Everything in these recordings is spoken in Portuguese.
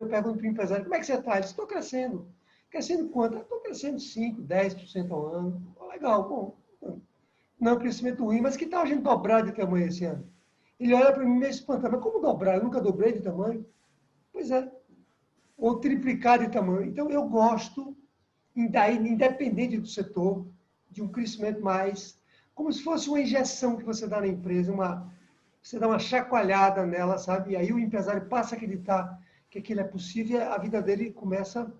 eu pergunto para o empresário, como é que você está? Ele diz, estou crescendo. Crescendo quanto? Estou crescendo 5%, 10% ao ano. Legal, bom. Não é um crescimento ruim, mas que tal a gente dobrar de tamanho esse ano? Ele olha para mim meio espantado, mas como dobrar? Eu nunca dobrei de tamanho. Pois é. Ou triplicar de tamanho. Então, eu gosto, independente do setor, de um crescimento mais, como se fosse uma injeção que você dá na empresa, você dá uma chacoalhada nela, sabe? E aí o empresário passa a acreditar que aquilo é possível e a vida dele ele começa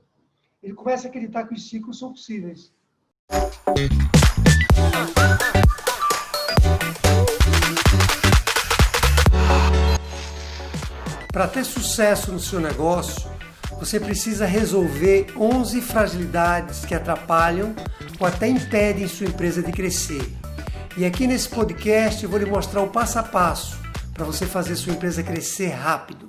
a acreditar que os ciclos são possíveis. Para ter sucesso no seu negócio, você precisa resolver 11 fragilidades que atrapalham ou até impedem sua empresa de crescer. E aqui nesse podcast eu vou lhe mostrar o passo a passo para você fazer sua empresa crescer rápido.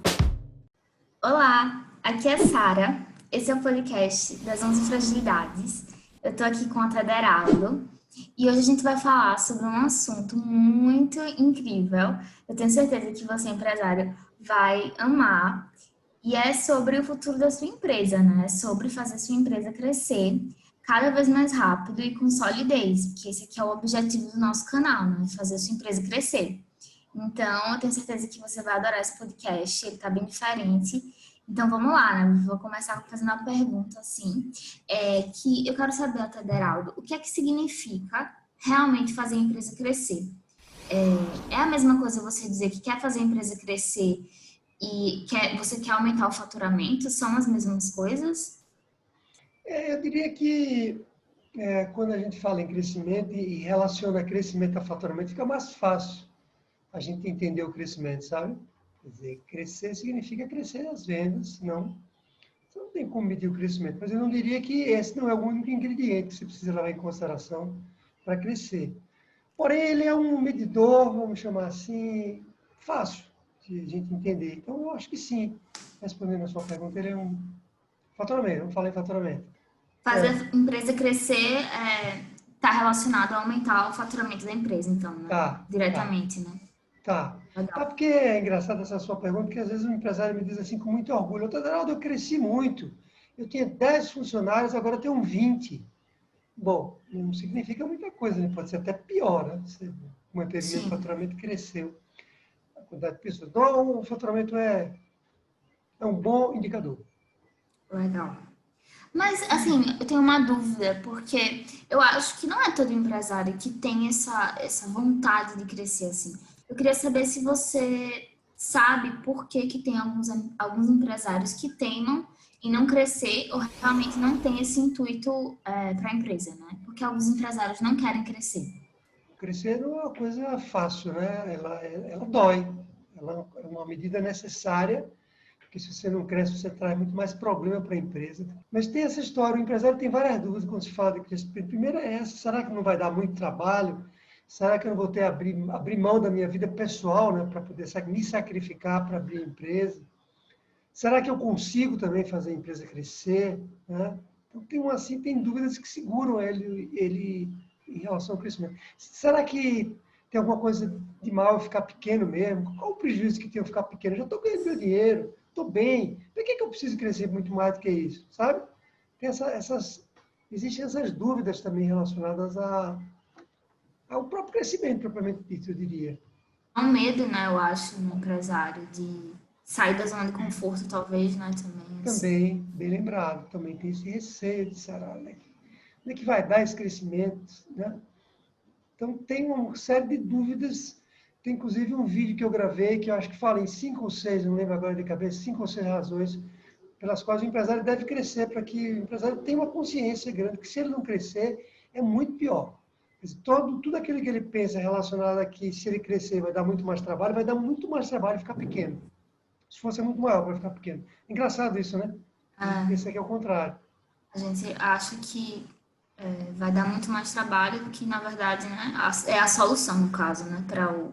Olá, aqui é Sara. Esse é o podcast das 11 fragilidades. Eu estou aqui com a Tederaldo e hoje a gente vai falar sobre um assunto muito incrível. Eu tenho certeza que você, empresário, vai amar. E é sobre o futuro da sua empresa, né? É sobre fazer sua empresa crescer cada vez mais rápido e com solidez, porque esse aqui é o objetivo do nosso canal, né? Fazer sua empresa crescer. Então, eu tenho certeza que você vai adorar esse podcast, ele tá bem diferente. Então, vamos lá, né? Vou começar fazendo uma pergunta, assim, que eu quero saber, até Deraldo, o que é que significa realmente fazer a empresa crescer? É a mesma coisa você dizer que quer fazer a empresa crescer e você quer aumentar o faturamento? São as mesmas coisas? Eu diria que quando a gente fala em crescimento e relaciona crescimento a faturamento, fica mais fácil a gente entender o crescimento, sabe? Quer dizer, crescer significa crescer as vendas, senão você não tem como medir o crescimento. Mas eu não diria que esse não é o único ingrediente que você precisa levar em consideração para crescer. Porém, ele é um medidor, vamos chamar assim, fácil de a gente entender. Então, eu acho que sim, respondendo a sua pergunta, ele é um faturamento, vamos falar em faturamento. Fazer a empresa crescer está relacionado a aumentar o faturamento da empresa, então, né? Tá. Diretamente, né? Tá. Legal. Porque é engraçado essa sua pergunta, porque às vezes um empresário me diz assim com muito orgulho, Tederaldo, eu cresci muito. Eu tinha 10 funcionários, agora eu tenho 20. Bom, não significa muita coisa, né? Pode ser até pior, né? Você manteve o mesmo Sim, faturamento e cresceu a quantidade de pessoas. Então, o faturamento é um bom indicador. legal. Mas, assim, eu tenho uma dúvida, porque eu acho que não é todo empresário que tem essa vontade de crescer assim. Eu queria saber se você sabe por que que tem alguns empresários que teimam em não crescer ou realmente não tem esse intuito para a empresa, né? Porque alguns empresários não querem crescer. Crescer não é uma coisa fácil, né? Ela dói. Ela é uma medida necessária, porque se você não cresce, você traz muito mais problema para a empresa. Mas tem essa história, o empresário tem várias dúvidas quando se fala de crescimento. Primeiro é essa, será que não vai dar muito trabalho? Será que eu não vou ter abrir mão da minha vida pessoal, né, para poder me sacrificar para abrir a empresa? Será que eu consigo também fazer a empresa crescer? Né? Então, tem dúvidas que seguram ele em relação ao crescimento. Será que tem alguma coisa de mal eu ficar pequeno mesmo? Qual o prejuízo que tem eu ficar pequeno? Eu já estou ganhando meu dinheiro, estou bem. Por que eu preciso crescer muito mais do que isso? Sabe? Tem existem essas dúvidas também relacionadas ao próprio crescimento, propriamente dito, eu diria. Há um medo, né, eu acho, no empresário de sair da zona de conforto, talvez, né, também, assim. Também, bem lembrado, também tem esse receio de será, né? Como é que vai dar esse crescimento, né? Então, tem uma série de dúvidas. Tem, inclusive, um vídeo que eu gravei, que eu acho que fala em 5 ou 6, não lembro agora de cabeça, 5 ou 6 razões pelas quais o empresário deve crescer, para que o empresário tenha uma consciência grande, que se ele não crescer, é muito pior. Tudo aquilo que ele pensa relacionado a que se ele crescer vai dar muito mais trabalho, vai dar muito mais trabalho ficar pequeno. Se fosse muito maior, vai ficar pequeno. Engraçado isso, né? A gente É, pensa que é o contrário. a gente acha que vai dar muito mais trabalho do que, na verdade, né, é a solução, no caso, né, para o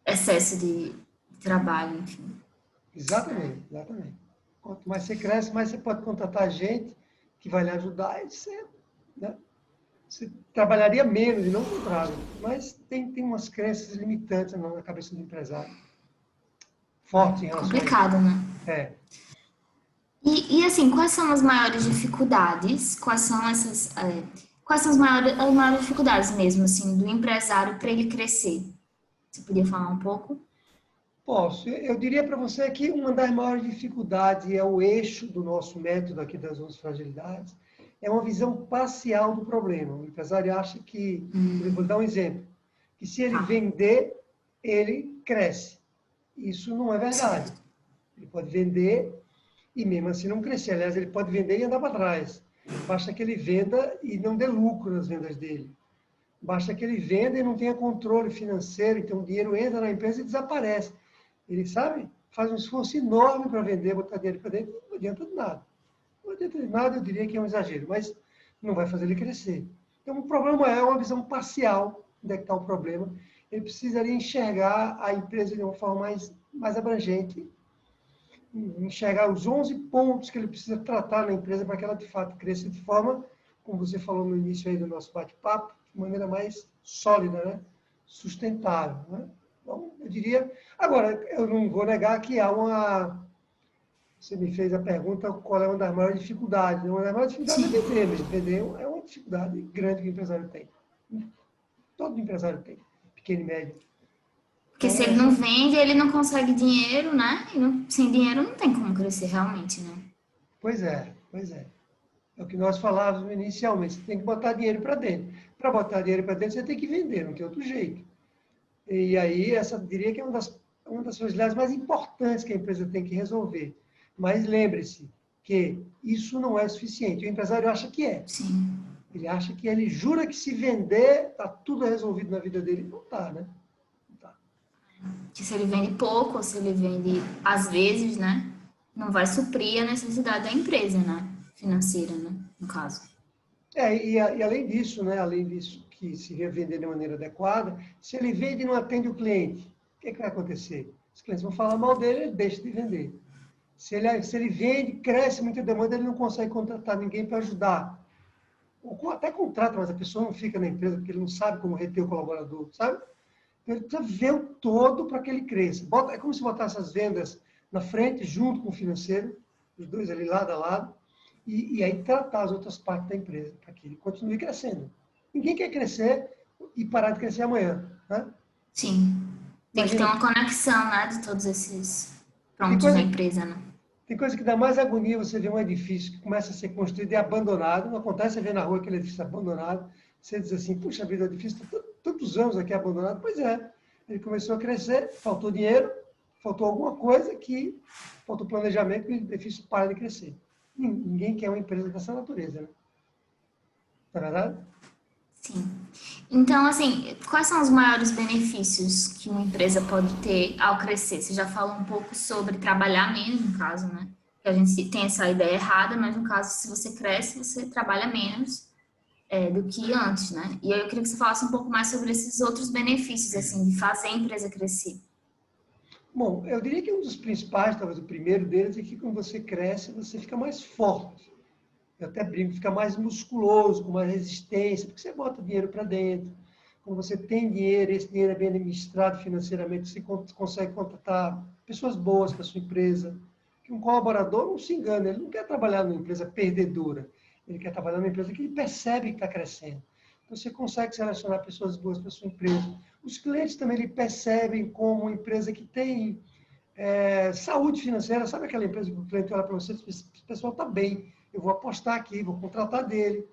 excesso de trabalho, enfim. Exatamente, exatamente. Quanto mais você cresce, mais você pode contratar gente que vai lhe ajudar. E você, né? Você trabalharia menos e não o contrário. Mas tem umas crenças limitantes na cabeça do empresário. Forte em relação a isso. Complicado, né? É. E assim, quais são as maiores dificuldades? Quais são quais são as maiores dificuldades mesmo, assim, do empresário para ele crescer? Você podia falar um pouco? Posso. Eu diria para você que uma das maiores dificuldades é o eixo do nosso método aqui das 11 fragilidades, é uma visão parcial do problema. O empresário acha que, por exemplo, vou dar um exemplo, que se ele Tá, vender, ele cresce. Isso não é verdade. certo. Ele pode vender e mesmo assim não crescer. Aliás, ele pode vender e andar para trás. Basta que ele venda e não dê lucro nas vendas dele. Basta que ele venda e não tenha controle financeiro, então o dinheiro entra na empresa e desaparece. Ele, sabe, faz um esforço enorme para vender, botar dinheiro para dentro, não adianta de nada. Não adianta de nada, eu diria que é um exagero, mas não vai fazer ele crescer. Então, o problema é uma visão parcial, onde é que está o problema. Ele precisaria enxergar a empresa de uma forma mais abrangente, enxergar os 11 pontos que ele precisa tratar na empresa para que ela, de fato, cresça de forma, como você falou no início aí do nosso bate-papo, de maneira mais sólida, né? Sustentável. Né? Então, eu diria... Agora, eu não vou negar que há uma... Você me fez a pergunta qual é uma das maiores dificuldades. Uma das maiores dificuldades é Sim. vender mesmo. Vender é uma dificuldade grande que o empresário tem. Todo empresário tem, pequeno e médio. Porque Então, se ele não essa... vende, ele não consegue dinheiro, né? E sem dinheiro não tem como crescer realmente, né? Pois é, pois é. É o que nós falávamos inicialmente. Você tem que botar dinheiro para dentro. Para botar dinheiro para dentro, você tem que vender, não tem outro jeito. E aí, essa diria que é uma das fragilidades mais importantes que a empresa tem que resolver. Mas lembre-se que isso não é suficiente. O empresário acha que é. Sim. Ele acha que ele jura que se vender, está tudo resolvido na vida dele. Não está, né? Não tá. Que se ele vende pouco, ou se ele vende às vezes, né? Não vai suprir a necessidade da empresa, né? Financeira, né? No caso. E além disso, né? Além disso, que se vender de maneira adequada, se ele vende e não atende o cliente, o que, é que vai acontecer? Os clientes vão falar mal dele, ele deixa de vender. Se ele vende, cresce muita demanda, ele não consegue contratar ninguém para ajudar. Ou até contrata, mas a pessoa não fica na empresa porque ele não sabe como reter o colaborador, sabe? Então, ele precisa ver o todo para que ele cresça. É como se botasse as vendas na frente, junto com o financeiro, os dois ali lado a lado, e aí tratar as outras partes da empresa, para que ele continue crescendo. Ninguém quer crescer e parar de crescer amanhã. Né? Sim. Tem que ter Imagina, uma conexão, né? De todos esses tem pontos da coisa, empresa, né? tem coisa que dá mais agonia você ver um edifício que começa a ser construído e abandonado. Não acontece, você vê na rua aquele edifício abandonado, você diz assim, puxa vida, o edifício está tantos anos aqui abandonado. Pois é, ele começou a crescer, faltou dinheiro, faltou alguma coisa que faltou planejamento e o edifício para de crescer. Ninguém quer uma empresa dessa natureza, né? Não é verdade? Sim. Então, assim, quais são os maiores benefícios que uma empresa pode ter ao crescer? Você já falou um pouco sobre trabalhar menos, no caso, né? Que a gente tem essa ideia errada, mas no caso, se você cresce, você trabalha menos do que antes, né? E aí eu queria que você falasse um pouco mais sobre esses outros benefícios, assim, de fazer a empresa crescer. Bom, eu diria que um dos principais, talvez o primeiro deles, é que quando você cresce, você fica mais forte. Eu até brinco, fica mais musculoso, com mais resistência, porque você bota dinheiro para dentro. Quando você tem dinheiro, esse dinheiro é bem administrado financeiramente, você consegue contratar pessoas boas para a sua empresa. Que um colaborador não se engana, ele não quer trabalhar numa empresa perdedora, ele quer trabalhar numa empresa que ele percebe que está crescendo. Então, você consegue selecionar pessoas boas para a sua empresa. Os clientes também ele percebem como uma empresa que tem saúde financeira, sabe aquela empresa que o cliente olha para você e diz, esse pessoal está bem, eu vou apostar aqui, vou contratar dele.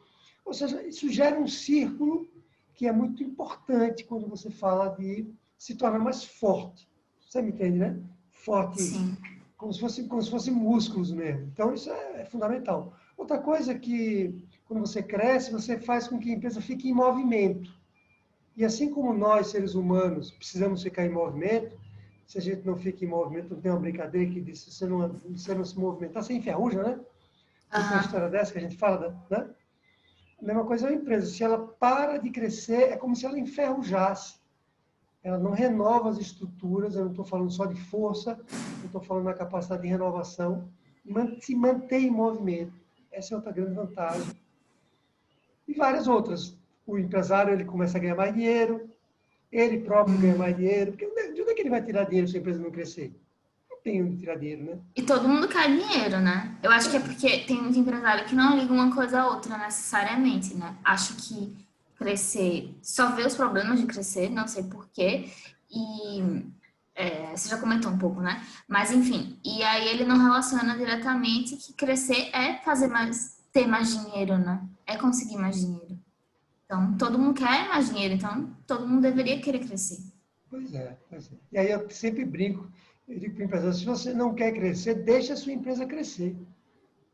Ou seja, isso gera um círculo que é muito importante quando você fala de se tornar mais forte. Você me entende, né? Forte, Sim. como se fosse músculos mesmo. Então, isso é fundamental. Outra coisa é que, quando você cresce, você faz com que a empresa fique em movimento. E assim como nós, seres humanos, precisamos ficar em movimento, se a gente não fica em movimento, não tem uma brincadeira que diz, se você não se movimentar, você enferruja, né? Não tem uma Aham. história dessa que a gente fala, né? A mesma coisa é a empresa. Se ela para de crescer, é como se ela enferrujasse. Ela não renova as estruturas, eu não estou falando só de força, eu estou falando da capacidade de renovação, se mantém em movimento. Essa é outra grande vantagem. E várias outras. O empresário ele começa a ganhar mais dinheiro, ele próprio ganha mais dinheiro, porque de onde é que ele vai tirar dinheiro se a empresa não crescer? Não tem onde tirar dinheiro, né? E todo mundo quer dinheiro, né? Eu acho que é porque tem muito empresário que não liga uma coisa à outra necessariamente, né? Acho que crescer, só vê os problemas de crescer, não sei por quê. E você já comentou um pouco, né? Mas enfim, e aí ele não relaciona diretamente que crescer é fazer mais, ter mais dinheiro, né? É conseguir mais dinheiro. Então, todo mundo quer mais dinheiro, então todo mundo deveria querer crescer. Pois é, pois é. E aí eu sempre brinco, eu digo para o empresário, se você não quer crescer, deixa a sua empresa crescer.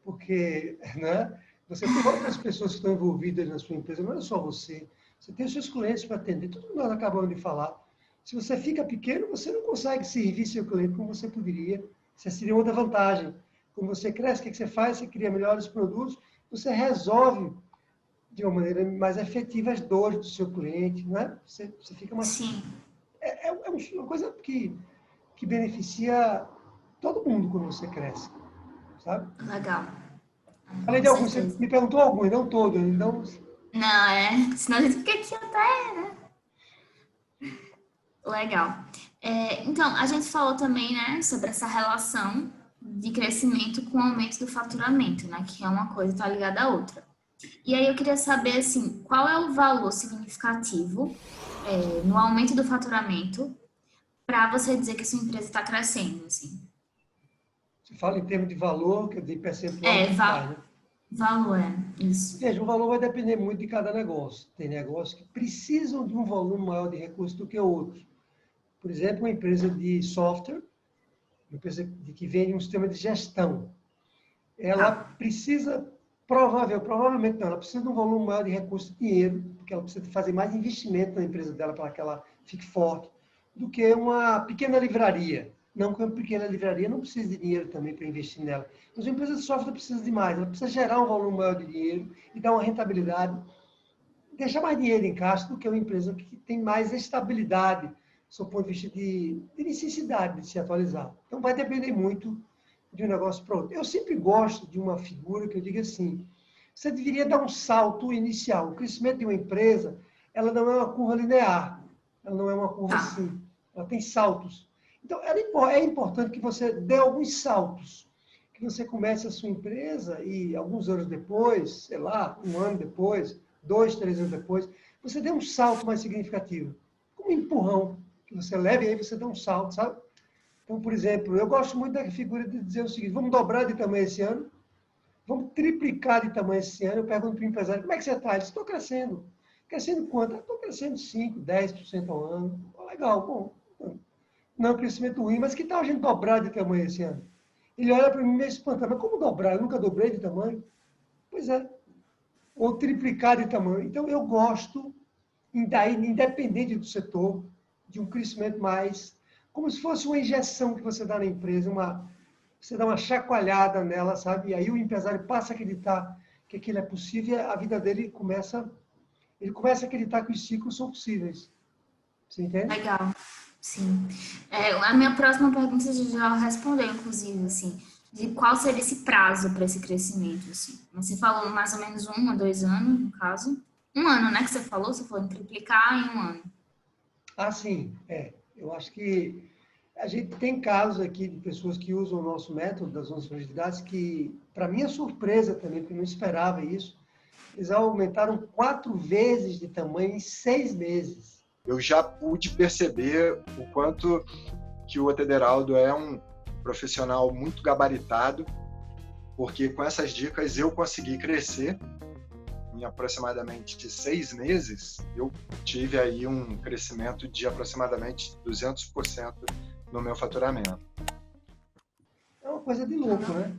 Porque, né, você tem outras pessoas que estão envolvidas na sua empresa, não é só você. Você tem os seus clientes para atender, tudo que nós acabamos de falar. Se você fica pequeno, você não consegue servir seu cliente como você poderia. Essa seria outra vantagem. Quando você cresce, o que você faz? Você cria melhores produtos, você resolve de uma maneira mais efetiva as dores do seu cliente, né? Você fica mais... Sim, É uma coisa que beneficia todo mundo quando você cresce, sabe? legal. Falei Com de alguns, você certeza. me perguntou alguns, não todos. Então, Não, senão a gente fica aqui até, né? Legal. Então, a gente falou também, né, sobre essa relação de crescimento com o aumento do faturamento, né, que é uma coisa está ligada à outra. E aí eu queria saber, assim, qual é o valor significativo no aumento do faturamento para você dizer que sua empresa está crescendo, assim? se fala em termos de valor, que de percentual, É, tanto faz, né? valor, isso. Veja, o valor vai depender muito de cada negócio. Tem negócios que precisam de um volume maior de recursos do que outros. Por exemplo, uma empresa de software, uma empresa que vende um sistema de gestão, ela Tá, precisa, provavelmente não, ela precisa de um volume maior de recursos de dinheiro, porque ela precisa fazer mais investimento na empresa dela para que ela fique forte, do que uma pequena livraria. Não que uma pequena livraria não precise de dinheiro também para investir nela. Mas uma empresa de software precisa de mais, ela precisa gerar um volume maior de dinheiro e dar uma rentabilidade, deixar mais dinheiro em caixa do que uma empresa que tem mais estabilidade, do ponto de vista de necessidade de se atualizar. Então vai depender muito de um negócio para outro. Eu sempre gosto de uma figura que eu diga assim, você deveria dar um salto inicial. O crescimento de uma empresa, ela não é uma curva linear, ela não é uma curva tá. assim, ela tem saltos. Então, é importante que você dê alguns saltos, que você comece a sua empresa e alguns anos depois, sei lá, um ano depois, 2, 3 anos depois, você dê um salto mais significativo, como um empurrão, que você leva e aí você dá um salto, sabe? Então, por exemplo, eu gosto muito da figura de dizer o seguinte, vamos dobrar de tamanho esse ano, vamos triplicar de tamanho esse ano. Eu pergunto para o empresário, como é que você está? Ele diz, estou crescendo. Crescendo quanto? Estou crescendo 5, 10% ao ano. Oh, legal, bom. Não é um crescimento ruim, mas que tal a gente dobrar de tamanho esse ano? Ele olha para mim meio espantado, mas como dobrar? Eu nunca dobrei de tamanho. Pois é. Ou triplicar de tamanho. Então, eu gosto, independente do setor, de um crescimento mais, como se fosse uma injeção que você dá na empresa, você dá uma chacoalhada nela, sabe? E aí o empresário passa a acreditar que aquilo é possível e a vida dele ele começa a acreditar que os ciclos são possíveis. Você entende? Legal, sim. A minha próxima pergunta você já respondeu, inclusive, assim, de qual seria esse prazo para esse crescimento, assim. Você falou mais ou menos 1 a 2 anos, no caso. 1 ano, né, que você falou em triplicar em 1 ano. Ah, sim, é. Eu acho que a gente tem casos aqui de pessoas que usam o nosso método das 11 fragilidades que, para minha surpresa também, porque eu não esperava isso, eles aumentaram 4 vezes de tamanho em 6 meses. Eu já pude perceber o quanto que o Otederaldo é um profissional muito gabaritado, porque com essas dicas eu consegui crescer. Em aproximadamente 6 meses, eu tive aí um crescimento de aproximadamente 200% no meu faturamento. É uma coisa de louco, né?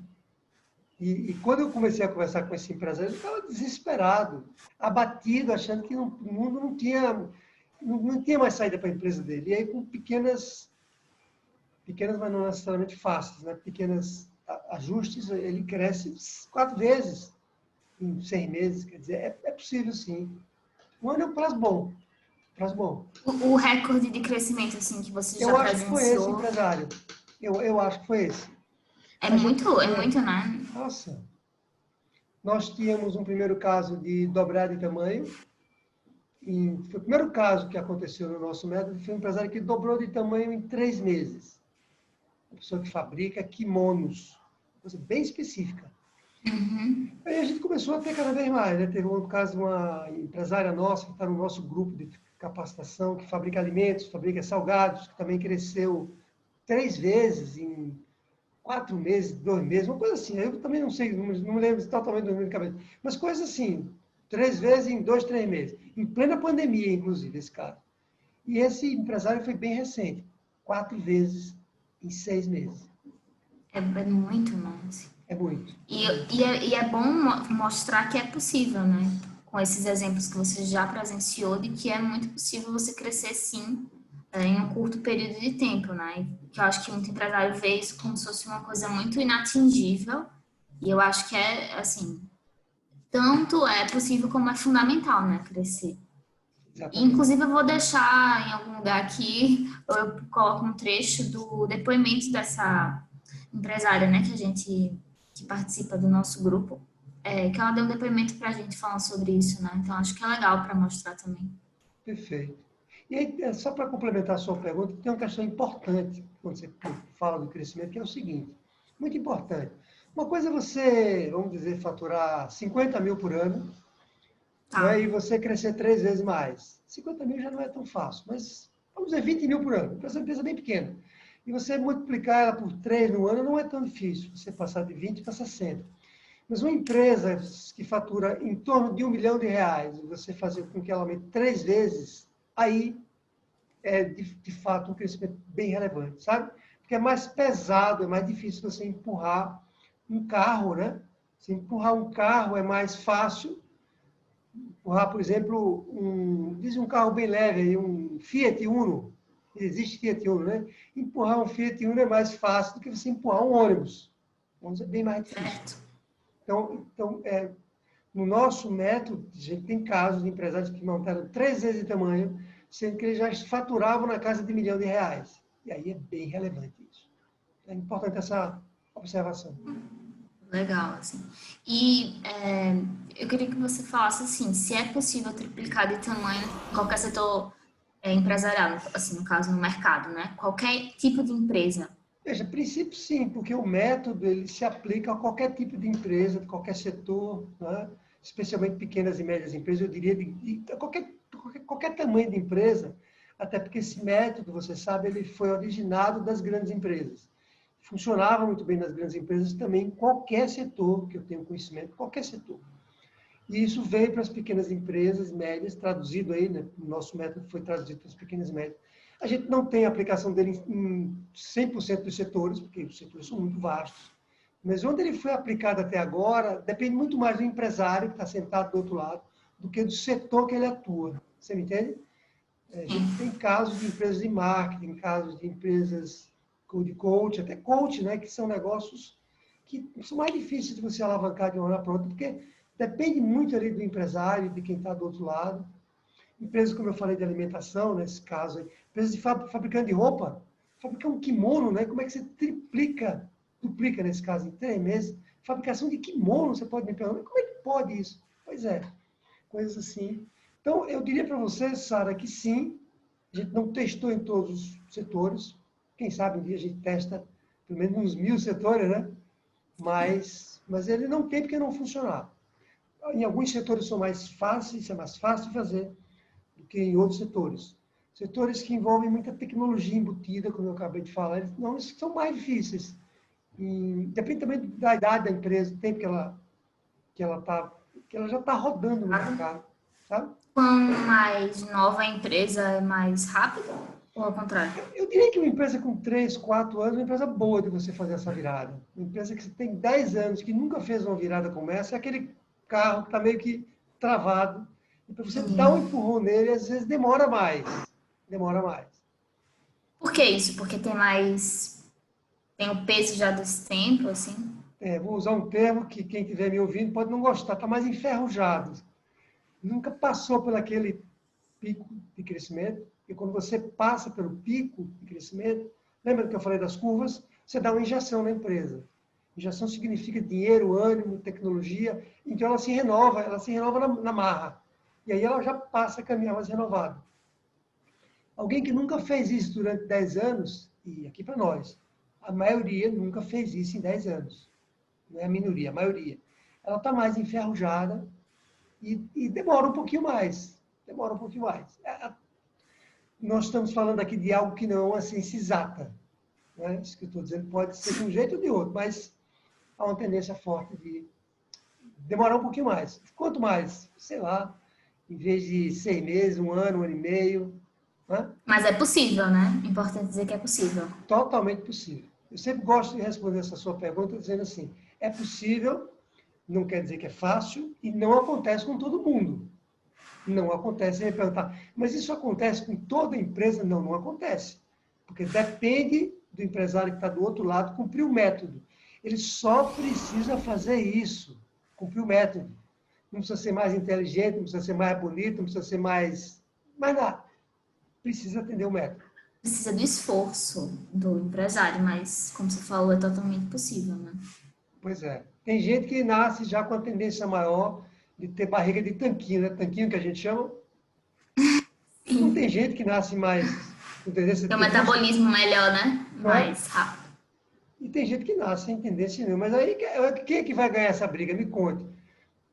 E quando eu comecei a conversar com esse empresário, ele estava desesperado, abatido, achando que o mundo não tinha mais saída para a empresa dele. E aí, com pequenas, mas não necessariamente fáceis, né? Pequenos ajustes, ele cresce 4 vezes em 6 meses. Quer dizer, é possível sim. Um ano é um prazo bom. Prazo bom. O recorde de crescimento, assim, que você já Eu acho que foi esse, presenciou empresário. Eu acho que foi esse. é A gente muito, tinha, né? nossa, nós tínhamos um primeiro caso de dobrar de tamanho. Foi o primeiro caso que aconteceu no nosso método, foi um empresário que dobrou de tamanho em 3 meses. uma pessoa que fabrica kimonos, coisa bem específica. Uhum. Aí a gente começou a ter cada vez mais, né? Teve um caso de uma empresária nossa que está no nosso grupo de capacitação, que fabrica alimentos, fabrica salgados, que também cresceu 3 vezes em 4 meses, 2 meses, uma coisa assim. Eu também não sei, não me lembro totalmente do número de cabeça, mas coisas assim, 3 vezes em 2, 3 meses. Em plena pandemia, inclusive, esse caso. E esse empresário foi bem recente, 4 vezes em 6 meses. É muito, nossa. É muito. E é bom mostrar que é possível, né? Com esses exemplos que você já presenciou, de que é muito possível você crescer, sim, em um curto período de tempo, né? Que eu acho que muito empresário vê isso como se fosse uma coisa muito inatingível. E eu acho que é, assim, tanto é possível como é fundamental, né? Crescer. E, Exatamente. inclusive, eu vou deixar em algum lugar aqui, eu coloco um trecho do depoimento dessa empresária, né, que participa do nosso grupo, que ela deu um depoimento para a gente falando sobre isso, né? Então, acho que é legal para mostrar também. Perfeito. E aí, só para complementar a sua pergunta, tem uma questão importante quando você fala do crescimento, que é o seguinte, muito importante. Uma coisa é você, vamos dizer, faturar 50 mil por ano, né, Tá, e você crescer 3 vezes mais. 50 mil já não é tão fácil, mas vamos dizer 20 mil por ano. Essa empresa é bem pequena. E você multiplicar ela por 3 no ano não é tão difícil, você passar de 20 para 60. Mas uma empresa que fatura em torno de R$ 1 milhão, e você fazer com que ela aumente 3 vezes, aí é de fato um crescimento bem relevante, sabe? Porque é mais pesado, é mais difícil você empurrar um carro, né? Se empurrar um carro é mais fácil. Empurrar, por exemplo, diz um carro bem leve, um Fiat Uno. Existe Fiat Uno, né? Empurrar um Fiat Uno é mais fácil do que você empurrar um ônibus. O ônibus é bem mais difícil. certo. Então no nosso método, a gente tem casos de empresários que montaram 3 vezes de tamanho, sendo que eles já faturavam na casa de R$ 1 milhão. E aí é bem relevante isso. É importante essa observação. Legal, assim. E eu queria que você falasse, assim, se é possível triplicar de tamanho em qualquer setor empresarial, assim, no caso, no mercado, né? Qualquer tipo de empresa. Veja, a princípio sim, porque o método ele se aplica a qualquer tipo de empresa, de qualquer setor, né? Especialmente pequenas e médias empresas, eu diria de qualquer tamanho de empresa, até porque esse método, você sabe, ele foi originado das grandes empresas. Funcionava muito bem nas grandes empresas também, em qualquer setor que eu tenho conhecimento, qualquer setor. E isso veio para as pequenas empresas, médias, traduzido aí, né? O nosso método foi traduzido para as pequenas e médias. A gente não tem aplicação dele em 100% dos setores, porque os setores são muito vastos. Mas onde ele foi aplicado até agora, depende muito mais do empresário que está sentado do outro lado, do que do setor que ele atua. Você me entende? A gente tem casos de empresas de marketing, casos de empresas de coach, até coach, né? Que são negócios que são mais difíceis de você alavancar de uma hora para outra, porque depende muito ali do empresário, de quem está do outro lado. Empresas, como eu falei, de alimentação, nesse caso aí, empresas de fabricante de roupa, fabricar um kimono, né? Como é que você duplica nesse caso, em 3 meses? Fabricação de kimono, você pode me perguntar, como é que pode isso? Pois é, coisas assim. Então, eu diria para você, Sara, que sim, a gente não testou em todos os setores, quem sabe um dia a gente testa pelo menos uns 1.000 setores, né? Mas ele não tem porque não funcionar. Em alguns setores são mais fáceis, é mais fácil de fazer do que em outros setores. Setores que envolvem muita tecnologia embutida, como eu acabei de falar, eles são mais difíceis. E depende também da idade da empresa, do tempo que ela já está rodando no mercado, sabe? Quanto mais nova a empresa, é mais rápido? Ou ao contrário? Eu diria que uma empresa com 3, 4 anos é uma empresa boa de você fazer essa virada. Uma empresa que tem 10 anos, que nunca fez uma virada como essa, é aquele carro que está meio que travado. E para você dar um empurrão nele, às vezes demora mais. Demora mais. Por que isso? Porque tem mais. Tem o peso já desse tempo, assim? Vou usar um termo que quem estiver me ouvindo pode não gostar, está mais enferrujado. Nunca passou por aquele pico de crescimento, e quando você passa pelo pico de crescimento, lembra que eu falei das curvas? Você dá uma injeção na empresa. Injeção significa dinheiro, ânimo, tecnologia, então ela se renova na marra. E aí ela já passa a caminhar mais renovada. Alguém que nunca fez isso durante 10 anos, e aqui para nós, A maioria nunca fez isso em 10 anos. Não é a minoria, a maioria. Ela está mais enferrujada e demora um pouquinho mais. Demora um pouquinho mais. Nós estamos falando aqui de algo que não é uma ciência exata. Né? Isso que eu estou dizendo pode ser de um jeito ou de outro, mas há uma tendência forte de demorar um pouquinho mais. Quanto mais? Sei lá, em vez de 6 meses, 1 ano, 1 ano e meio. Né? Mas é possível, né? Importante dizer que é possível. Totalmente possível. Eu sempre gosto de responder essa sua pergunta dizendo assim, é possível, não quer dizer que é fácil, e não acontece com todo mundo. Não acontece. Você vai perguntar, mas isso acontece com toda empresa? Não, não acontece. Porque depende do empresário que está do outro lado cumprir o método. Ele só precisa fazer isso, cumprir o método. Não precisa ser mais inteligente, não precisa ser mais bonito, não precisa ser mais nada. Precisa atender o método. Precisa do esforço do empresário, mas, como você falou, é totalmente possível, né? Pois é. Tem gente que nasce já com a tendência maior de ter barriga de tanquinho, né? Tanquinho que a gente chama. Sim. Não tem gente que nasce mais com tendência de Tem um metabolismo melhor, né? Mais rápido. E tem gente que nasce sem tendência nenhuma. Mas aí, quem é que vai ganhar essa briga? Me conte.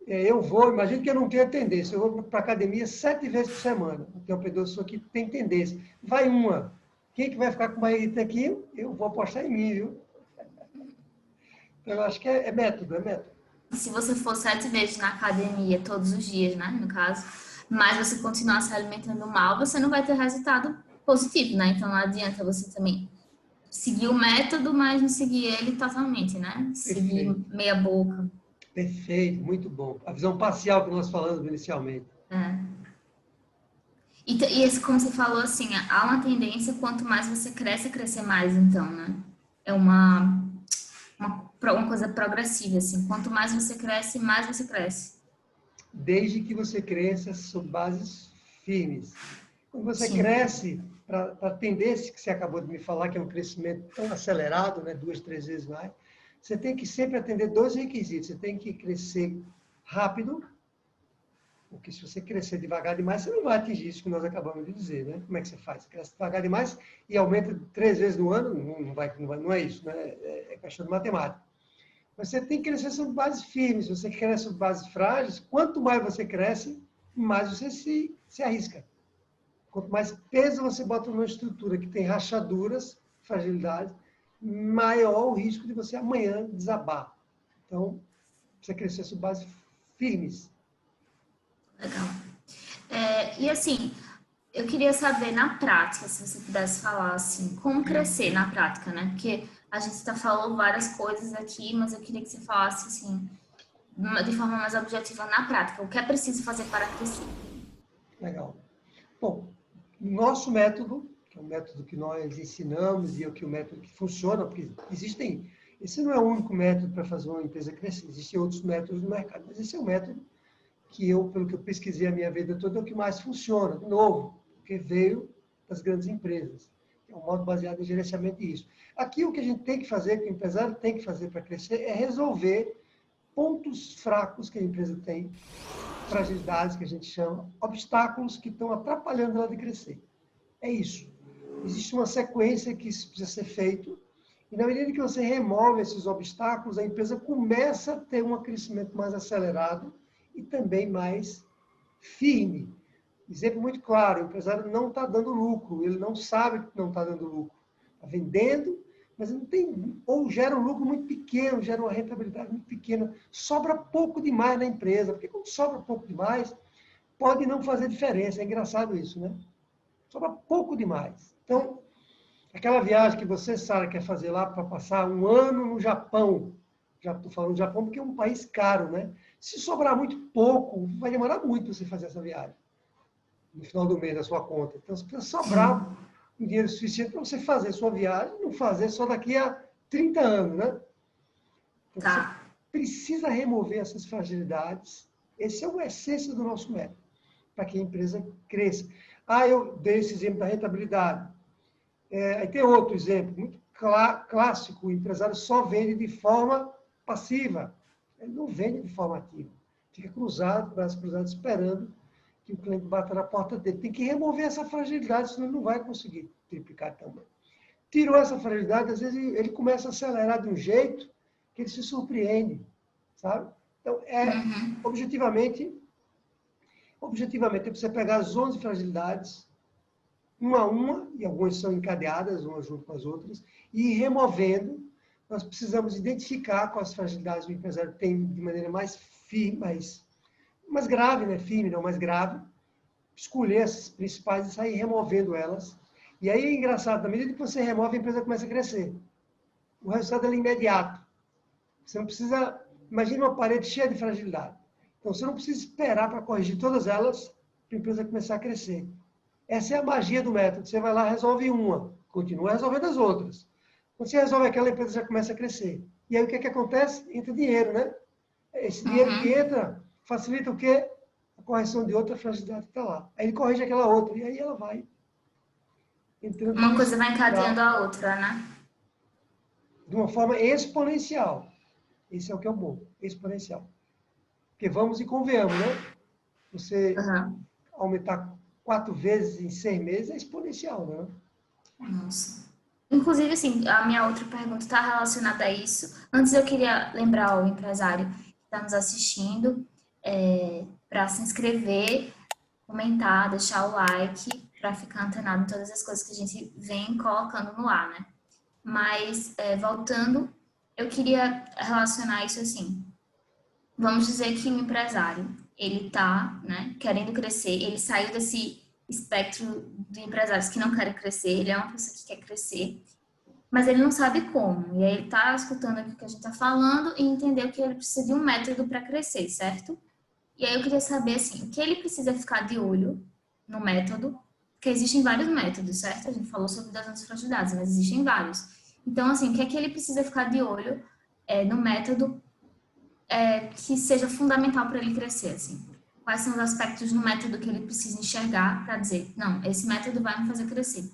Eu vou, imagina que eu não tenho tendência. Eu vou para a academia 7 vezes por semana. Tem uma pessoa que tem tendência. Vai uma. Quem é que vai ficar com barriga de tanquinho? Eu vou apostar em mim, viu? Então, eu acho que é método, é método. E se você for 7 vezes na academia todos os dias, né? No caso, mas você continuar se alimentando mal, você não vai ter resultado positivo, né? Então não adianta você também seguir o método, mas não seguir ele totalmente, né? Seguir Perfeito. meia boca. Perfeito, muito bom. A visão parcial que nós falamos inicialmente. É. E esse, como você falou, assim, há uma tendência, quanto mais você cresce, a crescer mais, então, né? É uma coisa progressiva, assim. Quanto mais você cresce, mais você cresce. Desde que você cresça sobre bases firmes. Quando você Sim. cresce para a tendência que você acabou de me falar, que é um crescimento tão acelerado, né, 2, 3 vezes mais, você tem que sempre atender 2 requisitos. Você tem que crescer rápido, porque se você crescer devagar demais, você não vai atingir isso que nós acabamos de dizer, né? Como é que você faz? Você cresce devagar demais e aumenta 3 vezes no ano? Não é isso, né? É questão de matemática. Você tem que crescer sobre bases firmes. Se você cresce sobre bases frágeis, quanto mais você cresce, mais você se arrisca. Quanto mais peso você bota numa estrutura que tem rachaduras, fragilidades, maior o risco de você amanhã desabar. Então, você crescer sobre bases firmes. Legal. E assim, eu queria saber na prática, se você pudesse falar assim, como crescer na prática, né? Porque a gente está falando várias coisas aqui, mas eu queria que você falasse assim, de forma mais objetiva na prática. O que é preciso fazer para crescer? Legal. Bom, nosso método, que é o método que nós ensinamos e é o método que funciona, porque existem, esse não é o único método para fazer uma empresa crescer, existem outros métodos no mercado, mas esse é o método que eu, pelo que eu pesquisei a minha vida toda, é o que mais funciona, de novo, porque veio das grandes empresas. É um modo baseado em gerenciamento de risco. Aqui o que a gente tem que fazer, que o empresário tem que fazer para crescer, é resolver pontos fracos que a empresa tem, fragilidades que a gente chama, obstáculos que estão atrapalhando ela de crescer. É isso. Existe uma sequência que isso precisa ser feito, e na medida que você remove esses obstáculos, a empresa começa a ter um crescimento mais acelerado e também mais firme. Exemplo muito claro, o empresário não está dando lucro, ele não sabe que não está dando lucro. Está vendendo, mas não tem, ou gera um lucro muito pequeno, gera uma rentabilidade muito pequena, sobra pouco demais na empresa, porque quando sobra pouco demais, pode não fazer diferença, é engraçado isso, né? Sobra pouco demais. Então, aquela viagem que você, Sara, quer fazer lá para passar 1 ano no Japão, já estou falando do Japão porque é um país caro, né? Se sobrar muito pouco, vai demorar muito você fazer essa viagem no final do mês da sua conta. Então, você precisa sobrar um dinheiro suficiente para você fazer a sua viagem, não fazer só daqui a 30 anos, né? Então, você precisa remover essas fragilidades. Esse é o essência do nosso método, para que a empresa cresça. Eu dei esse exemplo da rentabilidade. Aí tem outro exemplo, muito clássico, o empresário só vende de forma passiva. Ele não vende de forma ativa. Fica cruzado, braço cruzado, esperando que o cliente bata na porta dele. Tem que remover essa fragilidade, senão ele não vai conseguir triplicar também. tirou essa fragilidade, às vezes ele começa a acelerar de um jeito que ele se surpreende, sabe? Então, objetivamente, é você pegar as 11 fragilidades, uma a uma, e algumas são encadeadas, umas junto com as outras, e ir removendo. Nós precisamos identificar quais fragilidades o empresário tem de maneira mais firme, mais grave, né? Firme, não mais grave. Escolher as principais e sair removendo elas. E aí é engraçado, na medida que você remove, a empresa começa a crescer. O resultado é imediato. Você não precisa... Imagina uma parede cheia de fragilidade. Então, você não precisa esperar para corrigir todas elas para a empresa começar a crescer. Essa é a magia do método. Você vai lá, resolve uma, continua resolvendo as outras. Quando você resolve aquela, a empresa já começa a crescer. E aí, o que é que acontece? Entra dinheiro, né? Esse dinheiro que entra facilita o quê? A correção de outra fragilidade que está lá. Aí ele corrige aquela outra, e aí ela vai entrando. Uma coisa vai encadeando a outra, né? De uma forma exponencial. Esse é o que é o bom, exponencial. Porque vamos e convenhamos, né? Você aumentar 4 vezes em 6 meses é exponencial, né? Nossa. Inclusive, assim, a minha outra pergunta está relacionada a isso. Antes eu queria lembrar ao empresário que está nos assistindo para se inscrever, comentar, deixar o like, para ficar antenado em todas as coisas que a gente vem colocando no ar, né? Mas, voltando, eu queria relacionar isso assim. Vamos dizer que o empresário, ele está, né, querendo crescer, ele saiu desse espectro de empresários que não querem crescer, ele é uma pessoa que quer crescer, mas ele não sabe como. E aí ele está escutando aqui o que a gente está falando e entendeu que ele precisa de um método para crescer, certo? E aí eu queria saber, assim, o que ele precisa ficar de olho no método, porque existem vários métodos, certo? A gente falou sobre das fragilidades, mas existem vários. Então, assim, o que é que ele precisa ficar de olho no método que seja fundamental para ele crescer, assim? Quais são os aspectos no método que ele precisa enxergar para dizer, não, esse método vai me fazer crescer?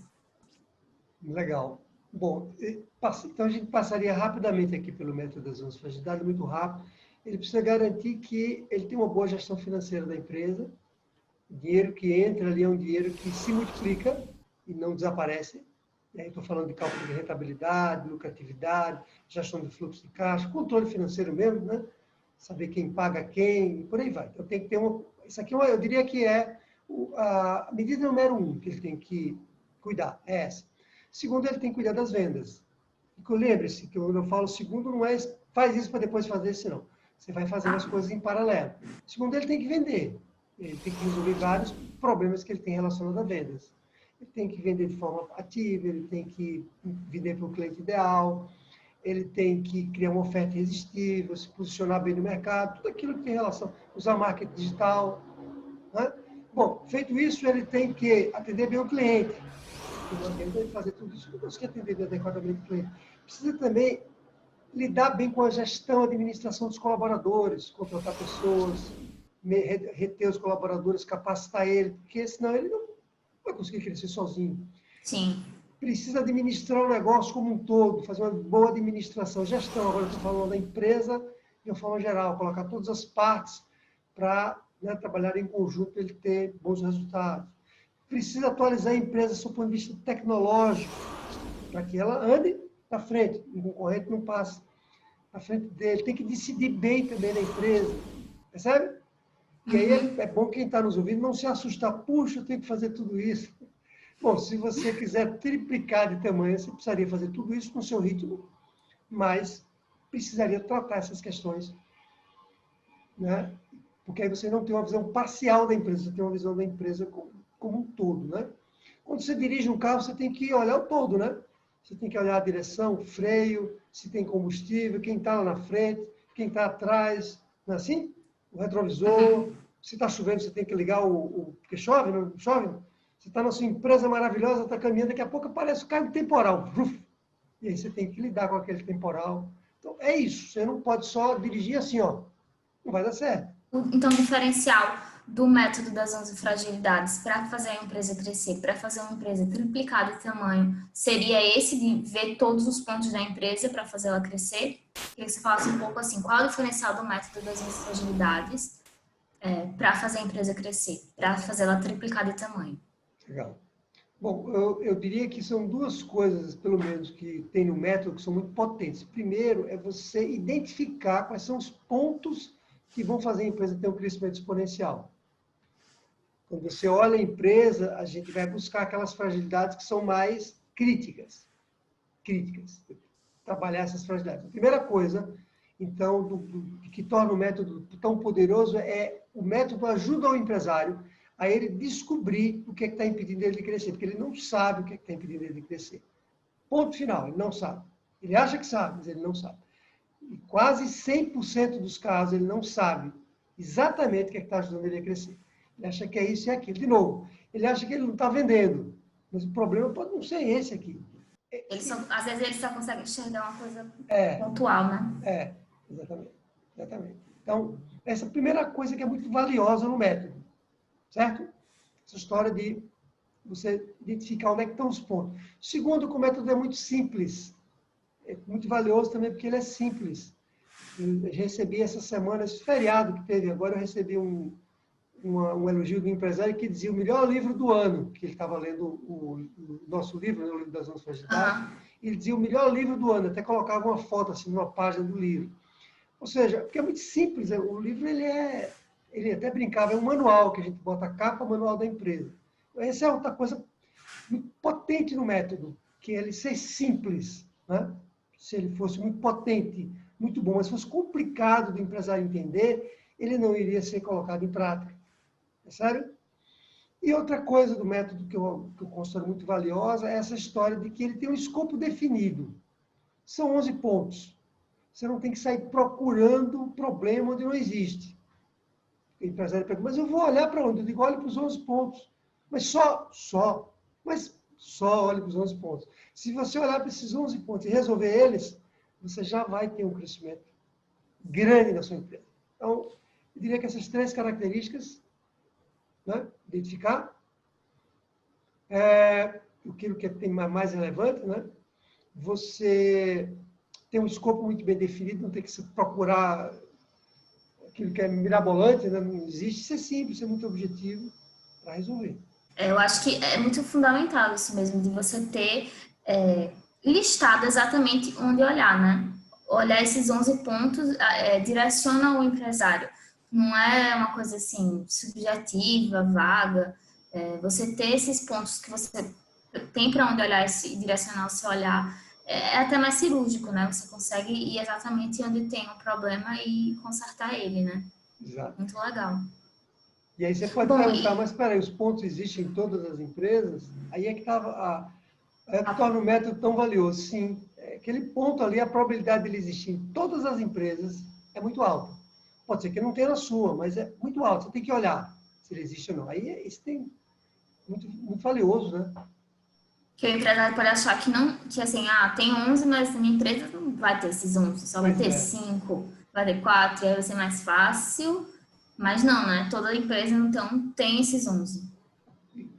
Legal. Bom, então a gente passaria rapidamente aqui pelo método das 11 fragilidades, muito rápido. Ele precisa garantir que ele tem uma boa gestão financeira da empresa. O dinheiro que entra ali é um dinheiro que se multiplica e não desaparece. E aí estou falando de cálculo de rentabilidade, lucratividade, gestão de fluxo de caixa, controle financeiro mesmo, né? Saber quem paga quem, por aí vai. Então tem que ter isso aqui eu diria que é a medida número 1 que ele tem que cuidar, é essa. Segundo, ele tem que cuidar das vendas. E lembre-se que quando eu falo segundo, não é faz isso para depois fazer isso, não. Você vai fazendo as coisas em paralelo. Segundo, ele tem que vender. Ele tem que resolver vários problemas que ele tem relacionados a vendas. Ele tem que vender de forma ativa, ele tem que vender para o cliente ideal, ele tem que criar uma oferta irresistível, se posicionar bem no mercado, tudo aquilo que tem relação, usar marketing digital. Né? Bom, feito isso, ele tem que atender bem o cliente. Não adianta ele fazer tudo isso, porque você quer atender adequadamente o cliente. Precisa também lidar bem com a gestão, a administração dos colaboradores, contratar pessoas, reter os colaboradores, capacitar ele, porque senão ele não vai conseguir crescer sozinho. Sim. Precisa administrar o negócio como um todo, fazer uma boa administração, gestão. Agora eu estou falando da empresa de uma forma geral, colocar todas as partes para trabalhar em conjunto para ele ter bons resultados. Precisa atualizar a empresa do ponto de vista tecnológico, para que ela ande para frente, o concorrente não passe à frente dele. Tem que decidir bem também na empresa, percebe? E aí é bom quem está nos ouvindo não se assustar. Puxa, eu tenho que fazer tudo isso. Bom, se você quiser triplicar de tamanho, você precisaria fazer tudo isso no seu ritmo, mas precisaria tratar essas questões, né? Porque aí você não tem uma visão parcial da empresa, você tem uma visão da empresa como um todo, né? Quando você dirige um carro, você tem que olhar o todo, né? Você tem que olhar a direção, o freio, se tem combustível, quem está lá na frente, quem está atrás, não é assim? O retrovisor, se está chovendo, você tem que ligar porque chove, não chove? Você está na sua empresa maravilhosa, está caminhando, daqui a pouco aparece o carro temporal. E aí você tem que lidar com aquele temporal. Então, é isso. Você não pode só dirigir assim, ó. Não vai dar certo. Então, o diferencial do método das 11 fragilidades para fazer a empresa crescer, para fazer uma empresa triplicar de tamanho, seria esse de ver todos os pontos da empresa para fazer ela crescer? Queria que você falasse um pouco assim, qual é o diferencial do método das 11 fragilidades para fazer a empresa crescer, para fazer ela triplicar de tamanho? Legal. Bom, eu diria que são duas coisas, pelo menos, que tem no método que são muito potentes. Primeiro, é você identificar quais são os pontos que vão fazer a empresa ter um crescimento exponencial. Quando você olha a empresa, a gente vai buscar aquelas fragilidades que são mais críticas. Trabalhar essas fragilidades. A primeira coisa, então, que torna o método tão poderoso é o método ajuda o empresário a ele descobrir o que está impedindo ele de crescer, porque ele não sabe o que está impedindo ele de crescer. Ponto final, ele não sabe. Ele acha que sabe, mas ele não sabe. E quase 100% dos casos ele não sabe exatamente o que está ajudando ele a crescer. Ele acha que é isso e aquilo. De novo, ele acha que ele não está vendendo, mas o problema pode não ser esse aqui. Às vezes ele só consegue enxergar uma coisa É, pontual, né? exatamente. Então, essa é a primeira coisa que é muito valiosa no método, certo? Essa história de você identificar onde é que estão os pontos. Segundo, que o método é muito simples. É muito valioso também porque ele é simples. Eu recebi essa semana, esse feriado que teve agora, eu recebi um elogio do empresário que dizia o melhor livro do ano, que ele estava lendo o nosso livro, né, o livro das 11 fragilidades, ele dizia o melhor livro do ano, até colocava uma foto assim numa página do livro. Ou seja, porque é muito simples, o livro ele até brincava, é um manual que a gente bota a capa, manual da empresa. Essa é outra coisa muito potente no método, que é ele ser simples, né? Se ele fosse muito potente, muito bom, mas fosse complicado do empresário entender, ele não iria ser colocado em prática. É sério? E outra coisa do método que eu considero muito valiosa é essa história de que ele tem um escopo definido. São 11 pontos. Você não tem que sair procurando um problema onde não existe. O empresário pergunta, mas eu vou olhar para onde? Eu digo, olhe para os 11 pontos. Mas só olhe para os 11 pontos. Se você olhar para esses 11 pontos e resolver eles, você já vai ter um crescimento grande na sua empresa. Então, eu diria que essas 3 características, né, identificar, aquilo que tem mais relevante, né, você tem um escopo muito bem definido, não tem que se procurar aquilo que é mirabolante, né, não existe, isso é simples, isso é muito objetivo para resolver. Eu acho que é muito fundamental isso mesmo, de você ter listado exatamente onde olhar, né? Olhar esses 11 pontos direciona o empresário. Não é uma coisa assim, subjetiva, vaga. Você ter esses pontos que você tem para onde olhar e direcionar o seu olhar é até mais cirúrgico, né? Você consegue ir exatamente onde tem um problema e consertar ele, né? Exato. Muito legal. E aí você pode perguntar, mas espera aí, os pontos existem em todas as empresas? Aí é que estava torna o método tão valioso. Sim, aquele ponto ali, a probabilidade dele existir em todas as empresas é muito alta. Pode ser que não tenha na sua, mas é muito alto. Você tem que olhar se ele existe ou não. Aí isso tem muito, muito valioso, né? Que o empresário pode achar que não, que assim, tem 11, mas na minha empresa não vai ter esses 11, só vai ter 5, vai ter 4, e aí vai ser mais fácil. Mas não, né? Toda empresa, então, tem esses 11.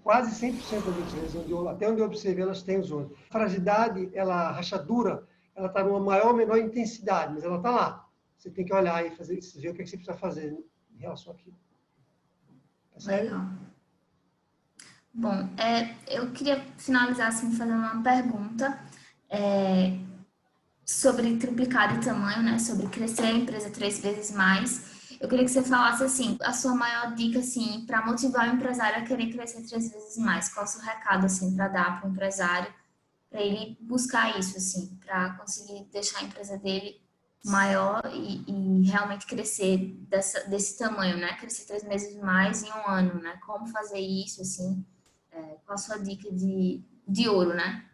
Quase 100% das empresas, até onde eu observei, elas têm os 11. A fragilidade, a rachadura, ela está numa maior ou menor intensidade, mas ela está lá. Você tem que olhar e ver o que você precisa fazer em relação àquilo. Legal. Bom, eu queria finalizar assim fazendo uma pergunta sobre triplicado de tamanho, né? Sobre crescer a empresa 3 vezes mais. Eu queria que você falasse assim, a sua maior dica assim para motivar o empresário a querer crescer 3 vezes mais. Qual é o seu recado assim para dar para o empresário, para ele buscar isso assim, para conseguir deixar a empresa dele maior e realmente crescer desse tamanho, né? Crescer 3 vezes mais em um ano, né? Como fazer isso assim? Qual a sua dica de ouro, né?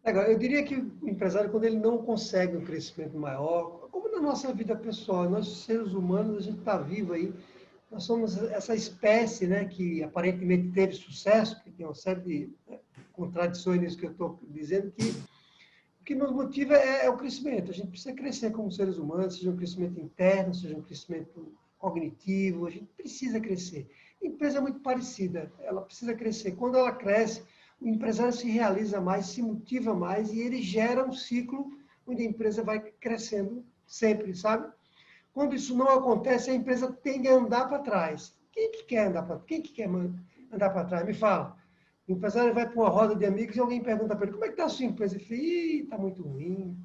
Agora, eu diria que o empresário, quando ele não consegue um crescimento maior, como na nossa vida pessoal, nós seres humanos, a gente está vivo aí, nós somos essa espécie, né, que aparentemente teve sucesso, que tem uma série de contradições nisso que eu estou dizendo, que o que nos motiva é o crescimento. A gente precisa crescer como seres humanos, seja um crescimento interno, seja um crescimento cognitivo, a gente precisa crescer. A empresa é muito parecida, ela precisa crescer. Quando ela cresce, o empresário se realiza mais, se motiva mais e ele gera um ciclo onde a empresa vai crescendo sempre, sabe? Quando isso não acontece, a empresa tende a andar para trás. Quem que quer andar para trás? Me fala. O empresário vai para uma roda de amigos e alguém pergunta para ele, como é que está a sua empresa? Ele fala, está muito ruim.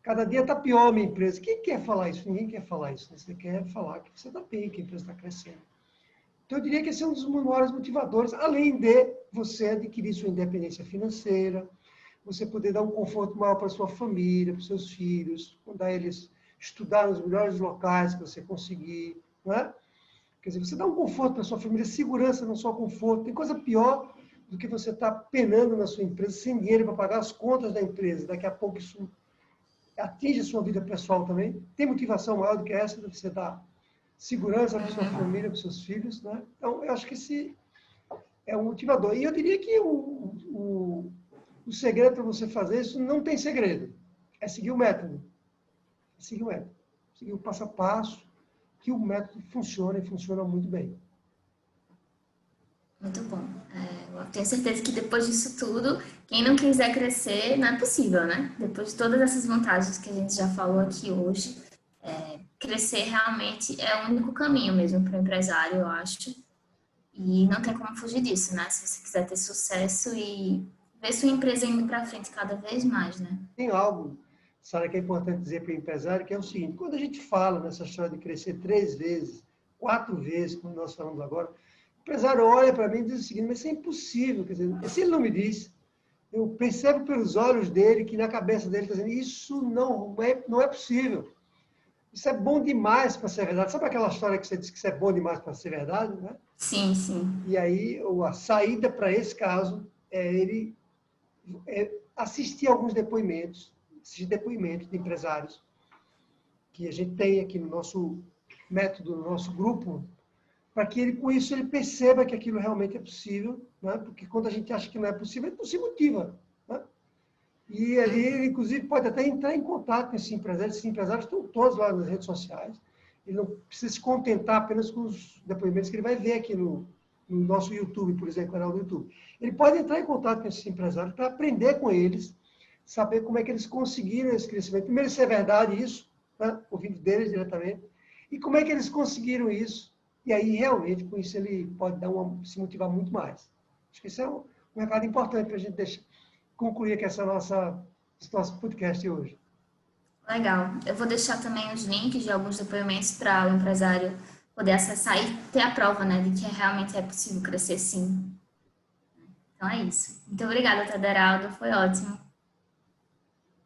Cada dia está pior a minha empresa. Quem quer falar isso? Ninguém quer falar isso. Né? Você quer falar que você está bem, que a empresa está crescendo. Então, eu diria que esse é um dos maiores motivadores, além de você adquirir sua independência financeira, você poder dar um conforto maior para a sua família, para os seus filhos, mandar eles estudar nos melhores locais que você conseguir, não é? Quer dizer, você dá um conforto para a sua família, segurança, não só conforto. Tem coisa pior do que você estar penando na sua empresa, sem dinheiro para pagar as contas da empresa. Daqui a pouco isso atinge a sua vida pessoal também. Tem motivação maior do que essa, de você dar segurança para a sua família, para os seus filhos, né? Então, eu acho que esse é um motivador. E eu diria que o segredo para você fazer isso não tem segredo. É seguir o método. É seguir o método. Seguir o passo a passo, que o método funciona e funciona muito bem. Muito bom. Eu tenho certeza que depois disso tudo, quem não quiser crescer, não é possível, né? Depois de todas essas vantagens que a gente já falou aqui hoje, crescer realmente é o único caminho mesmo para o empresário, eu acho. E não tem como fugir disso, né? Se você quiser ter sucesso e ver sua empresa indo para frente cada vez mais, né? Tem algo, Sara, que é importante dizer para o empresário, que é o seguinte, quando a gente fala nessa história de crescer 3 vezes, 4 vezes, como nós falamos agora, o empresário olha para mim e diz o seguinte, mas isso é impossível. Quer dizer, se ele não me diz, eu percebo pelos olhos dele que na cabeça dele está dizendo, isso não é possível. Isso é bom demais para ser verdade. Sabe aquela história que você disse que isso é bom demais para ser verdade, né? Sim, sim. E aí, a saída para esse caso é ele assistir alguns depoimentos, esses depoimentos de empresários que a gente tem aqui no nosso método, no nosso grupo, para que ele, com isso, ele perceba que aquilo realmente é possível, né? Porque quando a gente acha que não é possível, ele não se motiva. Né? E ali, ele, inclusive, pode até entrar em contato com esses empresários estão todos lá nas redes sociais. Ele não precisa se contentar apenas com os depoimentos que ele vai ver aqui no nosso YouTube, por exemplo, canal do YouTube. Ele pode entrar em contato com esses empresários para aprender com eles, saber como é que eles conseguiram esse crescimento. Primeiro, se é verdade isso, né? Ouvindo deles diretamente, e como é que eles conseguiram isso. E aí, realmente, com isso, ele pode se motivar muito mais. Acho que isso é um recado importante para a gente concluir aqui esse nosso podcast de hoje. Legal. Eu vou deixar também os links de alguns depoimentos para o empresário poder acessar e ter a prova, né, de que realmente é possível crescer sim. Então é isso. Muito obrigada, Tederaldo. Foi ótimo.